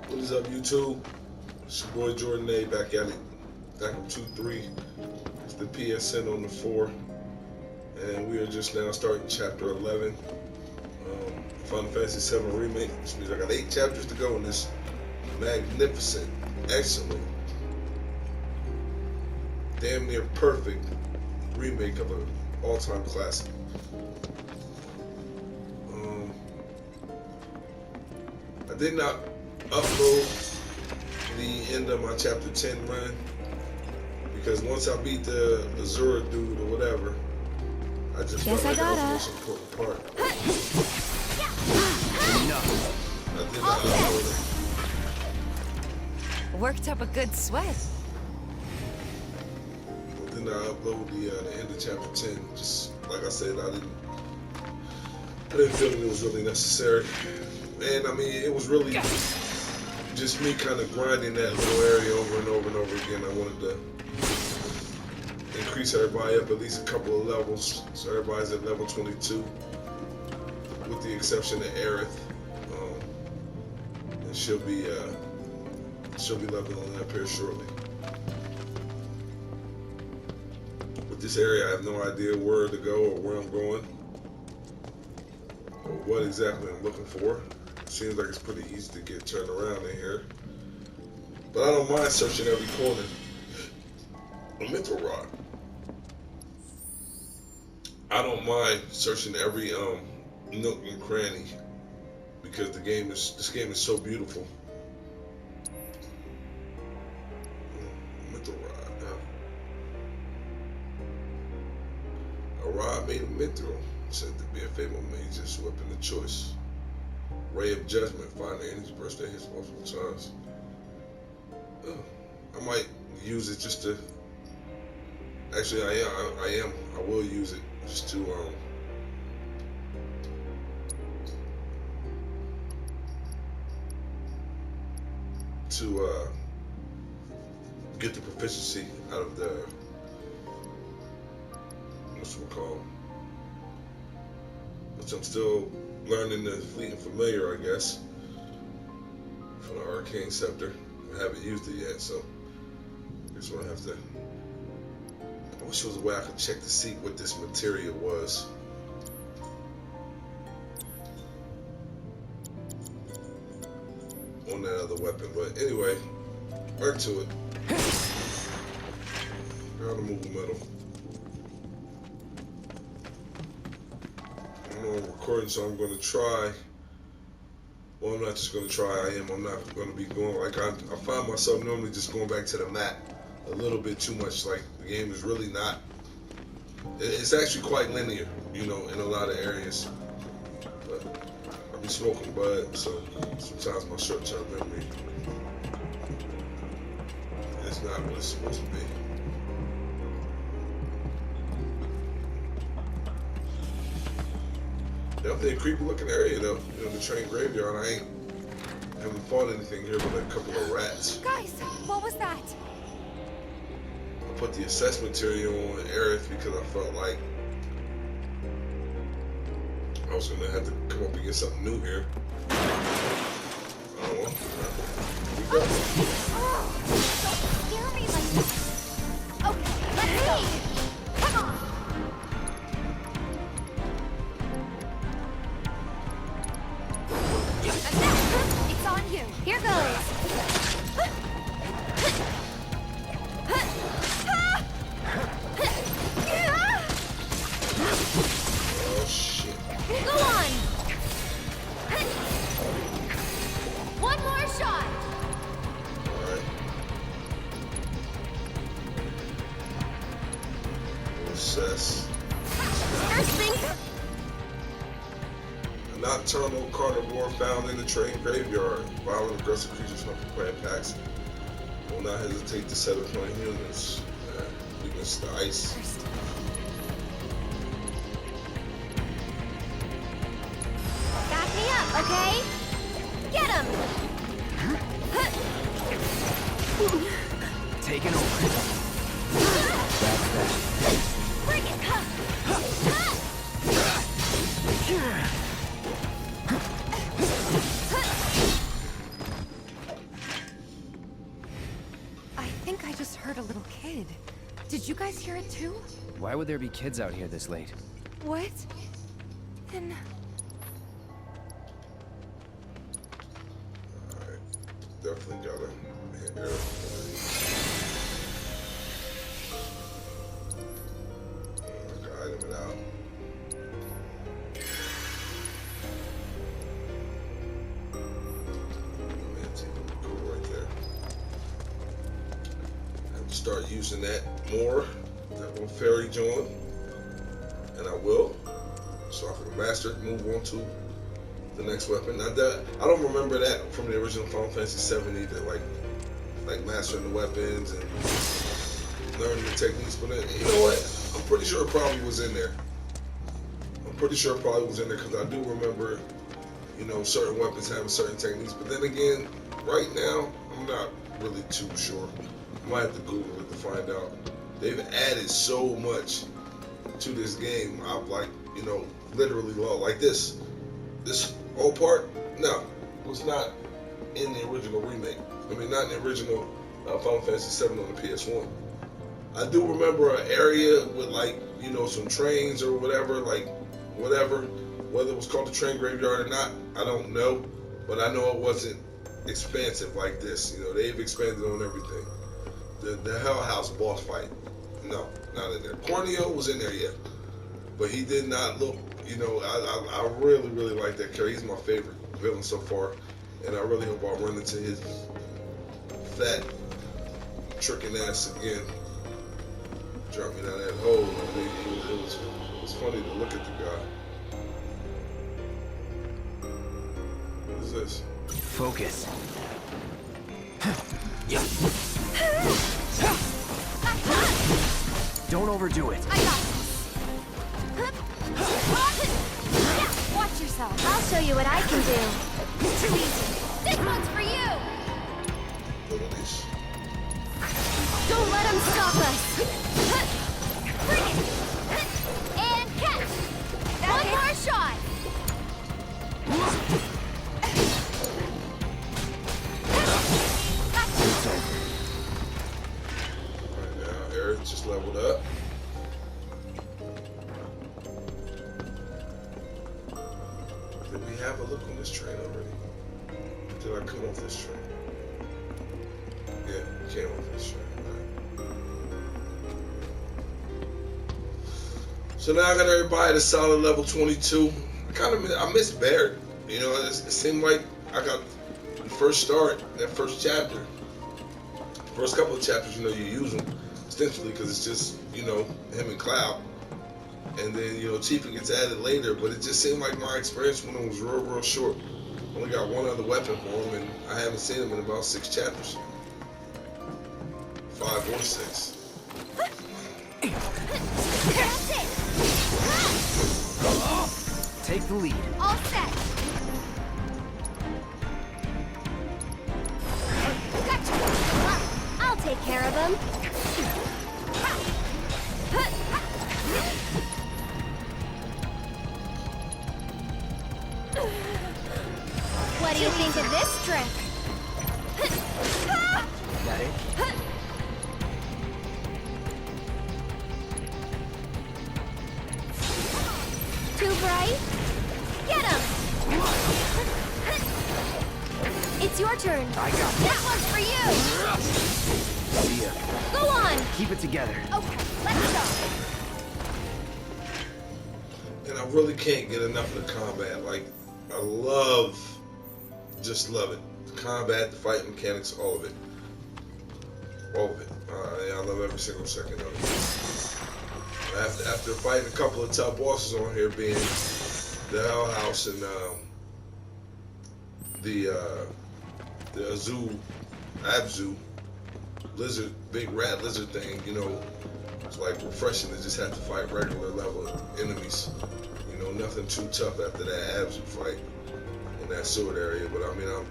What is up, YouTube? It's your boy Jordan A back at it. Back in 2-3. It's the PSN on the 4. And we are just now starting chapter 11. Final Fantasy VII Remake. Which means I got 8 chapters to go in this magnificent, excellent, damn near perfect remake of an all-time classic. I did not upload the end of my chapter 10 run because once I beat the Azura dude or whatever, I just felt like that was the most important part. I did not upload it. Worked up a good sweat. I did not upload the end of chapter 10. Just like I said, I didn't feel it was really necessary. And I mean, it was really just me kind of grinding that little area over and over and over again. I wanted to increase everybody up at least a couple of levels, so everybody's at level 22, with the exception of Aerith. And she'll be leveling up here shortly. With this area, I have no idea where to go or where I'm going, or what exactly I'm looking for. Seems like it's pretty easy to get turned around in here, but I don't mind searching every corner. A mental rod. I don't mind searching every nook and cranny because this game is so beautiful. Mental rod. A rod made of mithril, said to be a fabled mage's weapon of choice. Ray of Judgment, find the enemy's burst that hits multiple times. I might use it just to. Actually, I will use it just to get the proficiency out of the what's it called? Which I'm still learning the fleet and familiar, I guess, from the arcane scepter. I haven't used it yet, so I guess we'll have to. I wish there was a way I could check to see what this material was. On that other weapon, but anyway, back to it. How to move the metal. I'm recording, so I'm going to try. Well, I'm not just going to try. I'm not going to be going like I find myself normally just going back to the map a little bit too much. Like the game is really not. It's actually quite linear, you know, in a lot of areas. But I be smoking bud, so sometimes my short-term memory is not what it's supposed to be. Definitely a creepy looking area though. You know, the train graveyard. I haven't fought anything here but a couple of rats. Guys, what was that? I put the assessment material on Aerith because I felt like I was gonna have to come up against something new here. I don't know. Here we go. Oh, don't scare me like this. Okay, let's go. Come on. It's on you. Here goes. Oh shit. Go on. One more shot. Alright. We'll assess. First thing. A nocturnal carnivore found in the train graveyard. Violent, aggressive creatures hunt for prey packs. Will not hesitate to set upon humans. Weakness to ice. Back me up, okay? Get him! Taking over. Bring it! heard a little kid. Did you guys hear it too? Why would there be kids out here this late? What? Then... Alright. Definitely gotta hit there. Item it out. Cool right there. I have to start using that more. That little fairy joint. And I will. So I can master it, move on to the next weapon. Now that I don't remember that from the original Final Fantasy VII either, like mastering the weapons and learning the techniques. But you know what? I'm pretty sure it probably was in there. Because I do remember, you know, certain weapons having certain techniques. But then again, right now, I'm not really too sure. I might have to Google it to find out. They've added so much to this game. I've you know, literally like this whole part, no, was not in the original remake. I mean, not in the original Final Fantasy VII on the PS1. I do remember an area with you know, some trains or whatever, whether it was called the train graveyard or not, I don't know, but I know it wasn't expansive like this. You know, they've expanded on everything. The Hell House boss fight, no, not in there. Corneo was in there, yeah, but he did not look, you know, I really like that character. He's my favorite villain so far, and I really hope I run into his fat, tricking ass again. Drop me down that hole. It was funny to look at the guy. What is this? Focus. Don't overdo it. I got this. Yeah, watch yourself. I'll show you what I can do. Too easy. This one's for you. Look at this. Don't let him stop us. Bring it. And catch. One more shot. Right now, Eric just leveled up. Did we have a look on this train already? Did I come off this train? Yeah, we came off this train. So now I got everybody at a solid level 22. I miss Barrett. You know, it seemed like I got the first start, that first chapter. First couple of chapters, you know, you use them extensively because it's just, you know, him and Cloud. And then, you know, Tifa gets added later, but it just seemed like my experience with him was real short. Only got one other weapon for him, and I haven't seen him in about 6 chapters. 5 or 6. That's it. Take the lead. All set. Gotcha. I'll take care of him. What do you think of this trick? That it? Too bright? Get him! It's your turn. I got this. That one's for you. See ya. Go on. Keep it together. Okay, let's go. And I really can't get enough of the combat. Like, just love it. The combat, the fight mechanics, all of it. All of it. I love every single second of it. After fighting a couple of tough bosses on here, being the Hell House and the Abzu lizard, big rat lizard thing, you know, it's like refreshing to just have to fight regular level enemies. You know, nothing too tough after that Abzu fight in that sword area. But I mean, I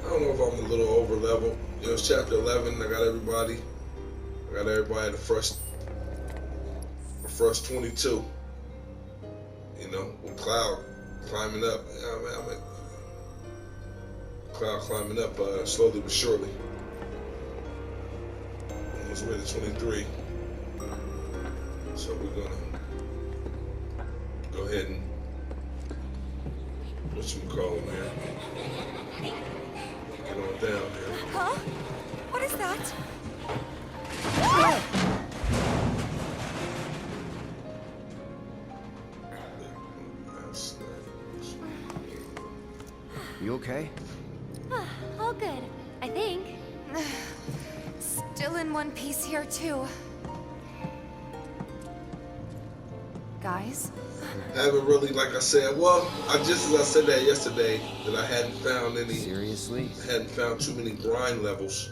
don't know if I'm a little over level. You know, it's chapter 11. I got everybody at the first 22. You know, with Cloud climbing up. Cloud climbing up slowly but surely. was rated 23. So we're gonna go ahead and whatchamacallit here. Get on down here. Huh? What is that? You okay? All good, I think. Still in one piece here, too. Guys? Haven't really, like I said, well, just as I said that yesterday, that I hadn't found any. Seriously? Hadn't found too many grind levels.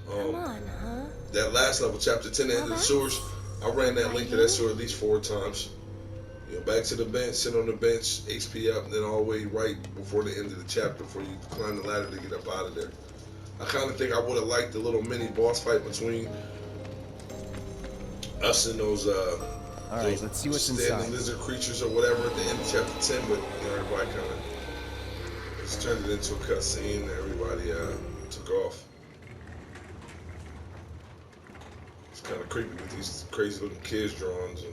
Come on, huh? That last level, chapter 10, the end of the sewers, I ran that link to that sewer at least 4 times. You know, back to the bench, sit on the bench, HP up, and then all the way right before the end of the chapter before you climb the ladder to get up out of there. I kind of think I would have liked the little mini boss fight between us and those Alright, let's see what's standing inside. lizard creatures or whatever at the end of chapter 10, but you know, everybody kind of just turned it into a cutscene and everybody took off. It's kind of creepy with these crazy looking kids drawings.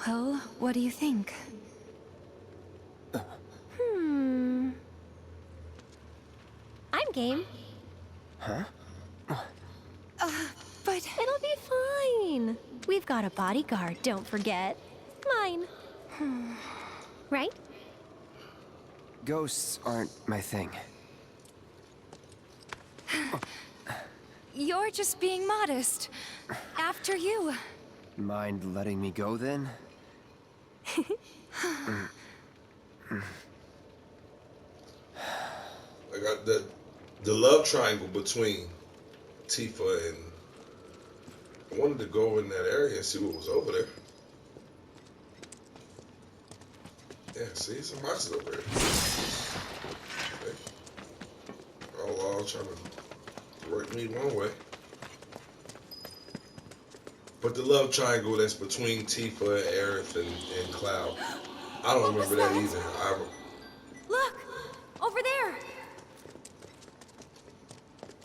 Well, what do you think? I'm game. Huh? But it'll be fine. We've got a bodyguard, don't forget. Mine. Right? Ghosts aren't my thing. You're just being modest. After you. Mind letting me go then? I got the love triangle between Tifa and I wanted to go in that area and see what was over there. Yeah, see some boxes over there. Okay. All trying to work me one way. But the love triangle that's between Tifa, Aerith, and Cloud. I don't remember that either. Look! Over there!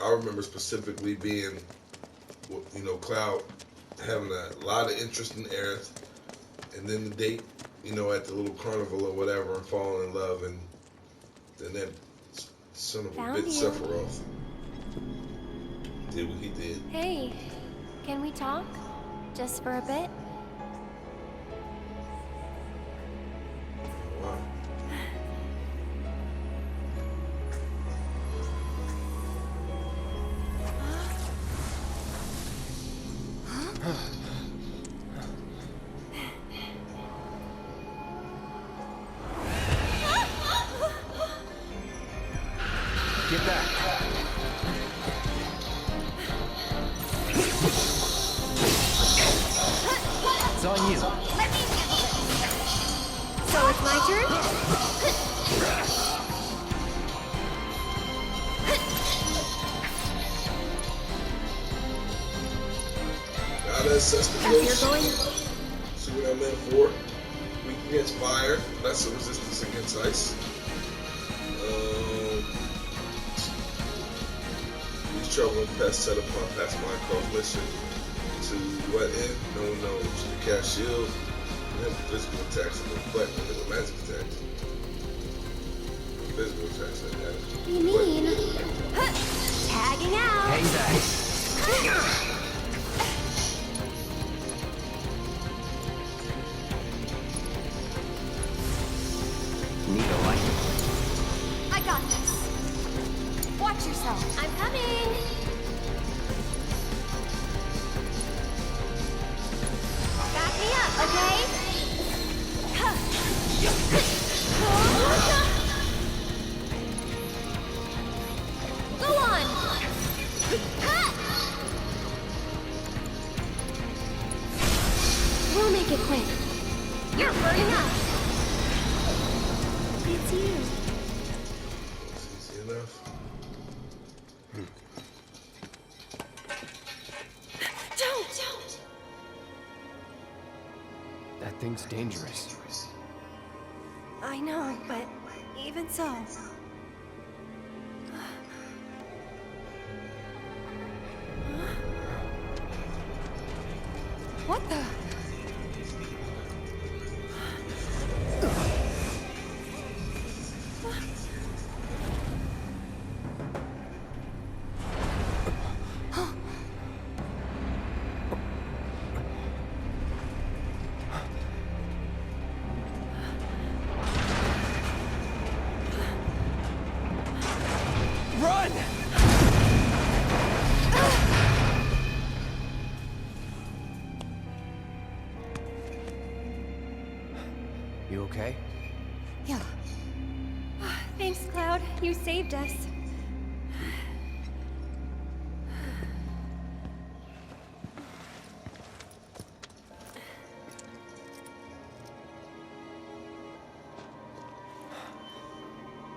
I remember specifically being, you know, Cloud having a lot of interest in Aerith, and then the date, you know, at the little carnival or whatever, and falling in love, and then that son of a Found bitch you. Sephiroth did what he did. Hey, can we talk? Just for a bit? Wow. Get back! It's on you. Let me handle it. So it's my turn? Gotta assess the You're ghost. going. See what I'm in for. Weak against fire, lesser resistance against ice. Use trouble and pest set upon past Minecraft mission. To what end? No one knows. You cast shield, and have physical attacks and reflect and then magic attacks. Physical attacks like that. You mean? Tagging out. Hang back. Need a light. I got this. Watch yourself. I'm coming. Back me up, okay? Go on. We'll make it quick. You're burning up. It's you. That's easy enough. Don't. That thing's dangerous. I know, but even so. Run! You okay? Yeah. Thanks, Cloud. You saved us.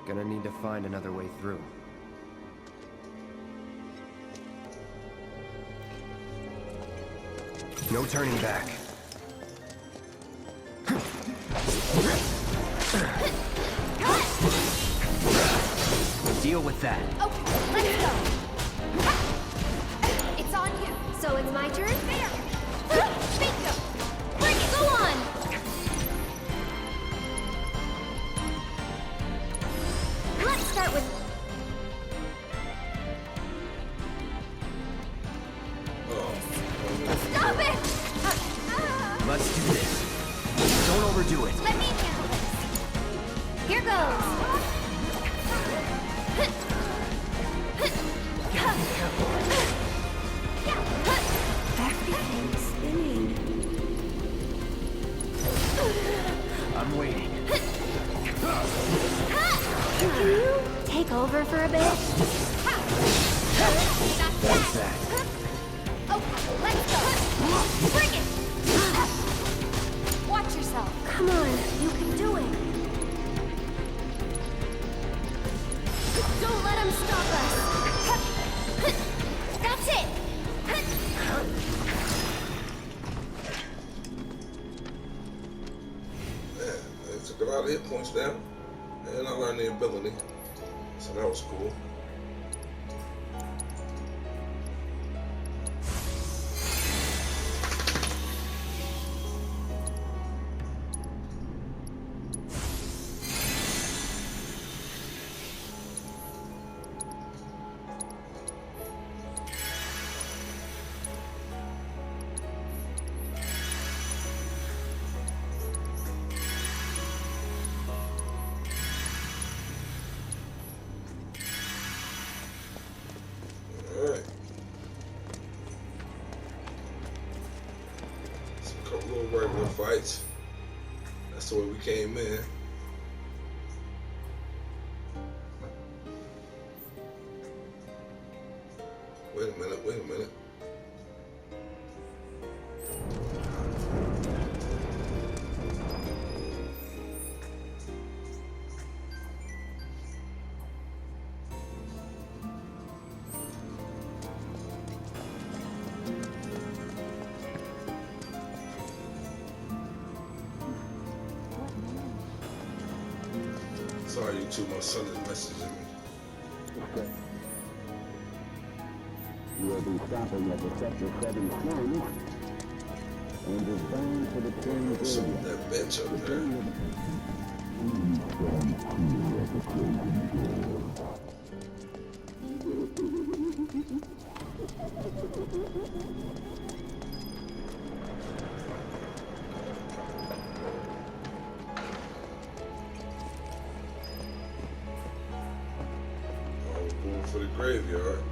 Gonna need to find another way through. No turning back. Deal with that. Okay, let's go. It's on you. So it's my turn? There. Bingo. Bring it. Go on. Let's start with... Stop it! Let's do this. Don't overdo it. Let me handle this. Here goes. Everything's spinning. I'm waiting. Can you take over for a bit? That's that. Okay, let's go. Bring it. Watch yourself. Come on, you can do it. Don't let him stop us. That's it. Man, they took a lot of hit points down. And I learned the ability. So that was cool. Alright. Some couple little regular fights. That's the way we came in. Wait a minute, wait a minute. Sorry, YouTube, my son is messaging me. You will be stopping at the Sector 7 train and is bound for the train What's up area. with that bench up there? Oh, we're going for the graveyard.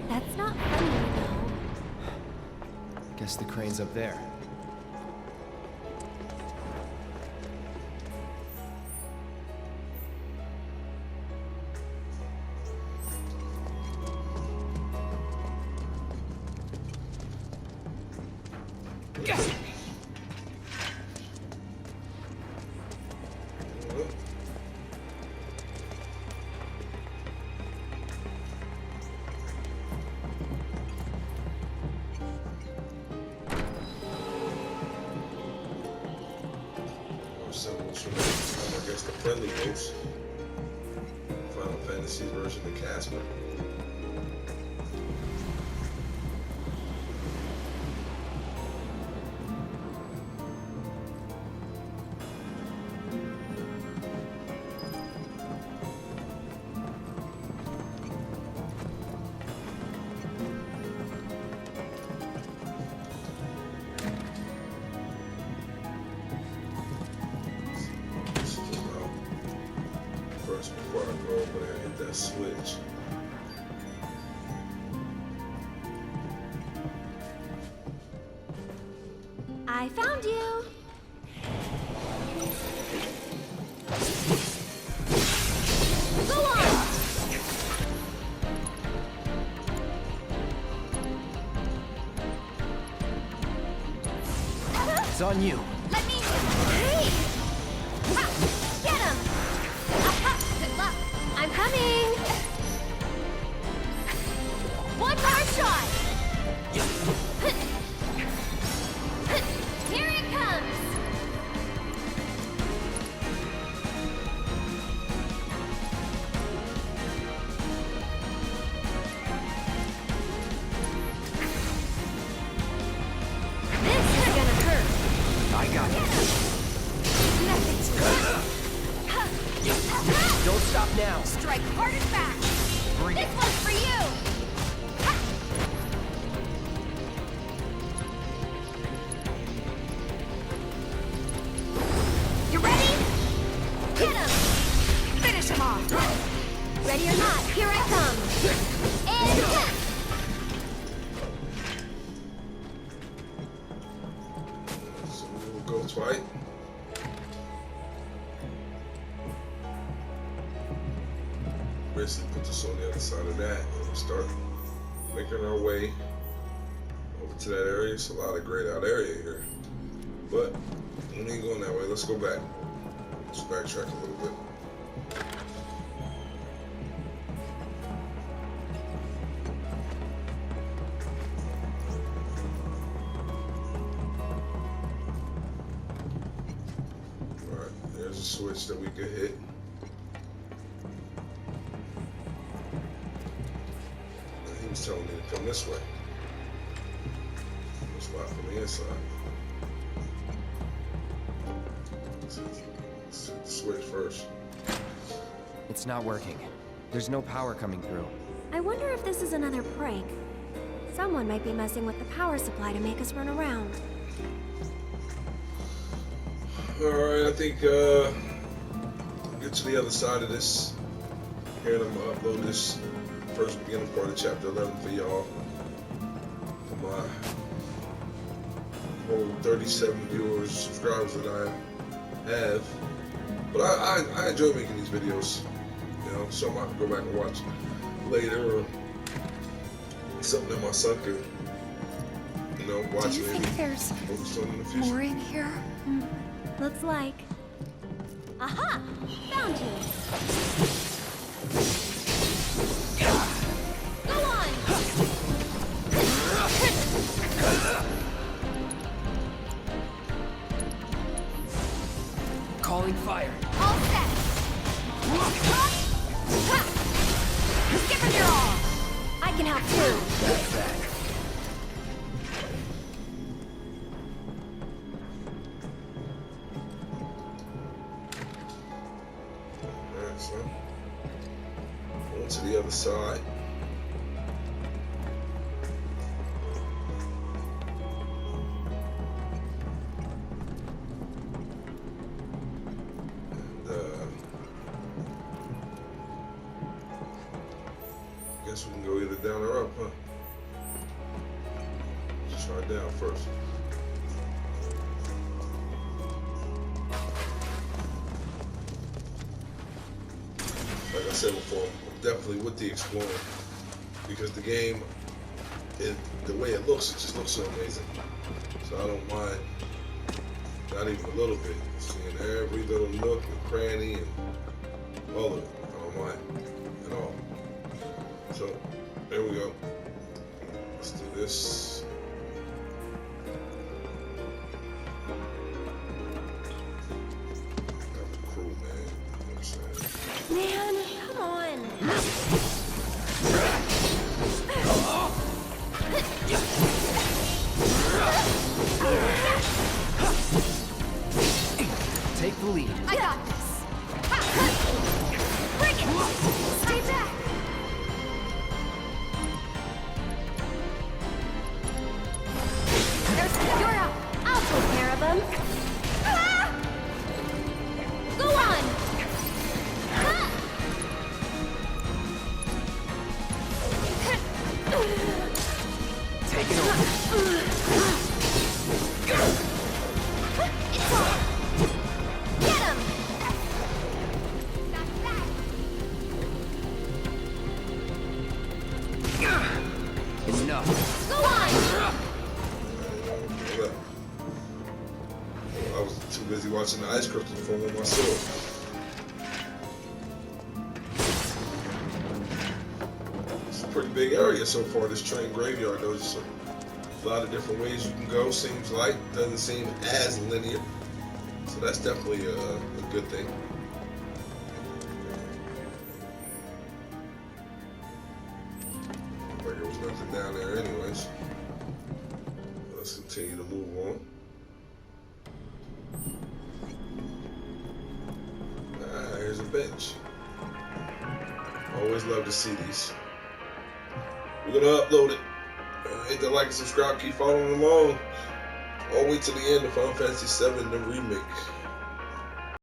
That's not funny, though. Guess the crane's up there. Symbols from, I guess, the friendly ghost. Final Fantasy version of Casper. that switch. I found you. Go on. It's on you. Let me. Hey! Ha! Get him! Aha! Good luck. I'm coming. One more shot. Here it comes. This is gonna hurt. I got it. Nothing to it. Don't stop now. Strike hard and fast. Bring This it. one's for you. Ha! You ready? Hit him. Finish him off. Ready or not, here I come. And hit. So we'll go fight. Basically put this on the other side of that and we'll start making our way over to that area. It's a lot of grayed out area here. But we ain't going that way. Let's go back. Let's backtrack a little bit. Alright, there's a switch that we could hit. And he was telling me to come this way. Let's lock from the inside. Let's hit the switch first. It's not working. There's no power coming through. I wonder if this is another prank. Someone might be messing with the power supply to make us run around. Alright, I think get to the other side of this. Here, and I'm gonna upload this first beginning part of chapter 11 for y'all. For my whole 37 viewers, subscribers that I have. But I enjoy making these videos. You know, so I might go back and watch later or something that my son could, you know, watch. Do you maybe think there's focus on in the future. more in here? Looks like. Aha! Found you. Go on! Calling fire. All set. Ha! Give it your all. I can help too. That's that. Alright, so on to the other side. And guess we can go either down or up, huh? Let's try down first. Like I said before, I'm definitely with the exploring because the game, the way it looks, it just looks so amazing. So I don't mind, not even a little bit, seeing every little nook and cranny and all of it. I don't mind at all. So there we go. Let's do this. Got the crew, man. You know what I'm saying? Man, come on. Take the lead. I got this. Ha! Bring it! Stay back! You're up. I'll take care of them. Ah! Go on! Ha! busy watching the ice crystal form on my sword. It's a pretty big area so far, this train graveyard, though. Just a lot of different ways you can go, seems like. Doesn't seem as linear. So that's definitely a good thing. Like there was nothing down there anyways. Let's continue to move on. Here's a bench. Always love to see these. We're gonna upload it. Hit the like and subscribe, keep following along. All the way to the end of Final Fantasy VII, the remake.